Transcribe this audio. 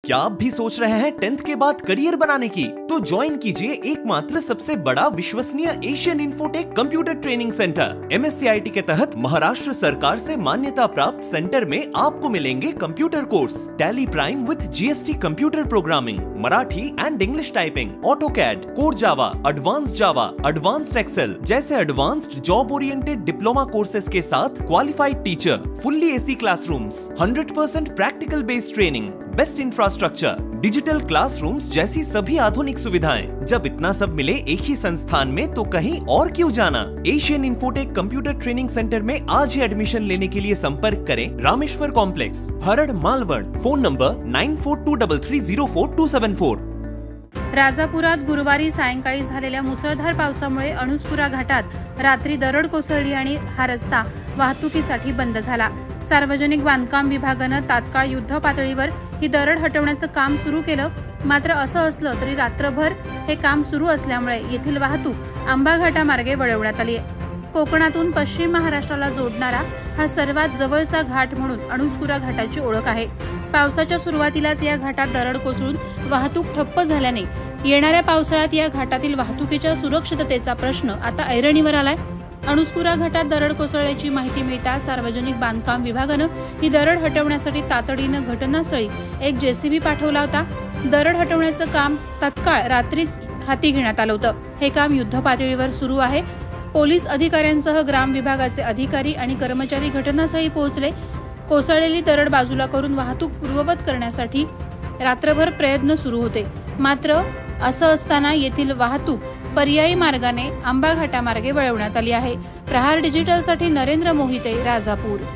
क्या आप भी सोच रहे हैं 10th के बाद करियर बनाने की? तो ज्वाइन कीजिए एकमात्र सबसे बड़ा विश्वसनीय Asian Infotech computer training centre. MSCIT के तहत महाराष्ट्र सरकार से मान्यता प्राप्त सेंटर में आपको मिलेंगे computer course, Tally Prime with GST computer programming, Marathi and English typing, AutoCAD, core Java, advanced Excel जैसे advanced job oriented diploma courses के साथ qualified teacher, fully AC classrooms, 100% practical based training, best infrastructure, digital classrooms जैसी सभी आधुनिक सुविधाएं। जब इतना सब मिले एक ही संस्थान में तो कहीं और क्यों जाना? Asian Infotech computer training centre में आज ही एडमिशन लेने के लिए संपर्क करें Rameshwar complex, Harad, Malvan. Phone number 9422304274। राजापुरात गुरुवारी सायंकाळी झालेल्या मुसळधार पावसामुळे अणुस्कुरा घाटात रात्री दरड कोसळली आणि हा रस्ता वाहतुकीसाठी बंद झाला। सार्वजनिक बांधकाम विभागानं तात्काळ युद्ध पातळीवर ही दरड हटवण्याचं काम सुरू केलं। मात्र असं असलं तरी रात्रभर हे काम सुरू असल्यामुळे येथील वाहतूक आंबा घाटामार्गे वळवण्यात आली आहे। कोकणातून पश्चिम महाराष्ट्राला जोडणारा हा सर्वात जवळचा घाट म्हणून अणुस्कुरा घाटाची ओळख आहे। पावसाच्या सुरुवातीलाच या घाटात दरड कोसळून वाहतूक ठप्प झाल्याने येणाऱ्या पावसाळ्यात या घाटातील वाहतुकीच्या सुरक्षिततेचा प्रश्न आता ऐरणीवर आलाय। अणुस्कुरा घाटात दरड कोसळल्याची माहिती मिळताच सार्वजनिक बांधकाम विभागानं ही दरड हटवण्यासाठी तातडीनं घटनास्थळी एक JCB पाठवला होता। दरड हटवण्याचं काम तत्काळ रात्रीच हाती घेण्यात आलं होतं। हे काम युद्ध पातळीवर सुरू आहे। पोलीस अधिकाऱ्यांसह ग्राम विभागाचे अधिकारी आणि कर्मचारी घटनास्थळी पोहोचले। कोसळलेली दरड बाजूला करून वाहतूक पूर्ववत करण्यासाठी रात्रभर प्रयत्न सुरू होते। मात्र असं असताना येथील वाहतूक पर्यायी मार्गाने आंबा घाटामार्गे वळवण्यात आली आहे। प्रहार डिजिटलसाठी नरेंद्र मोहिते, राजापूर।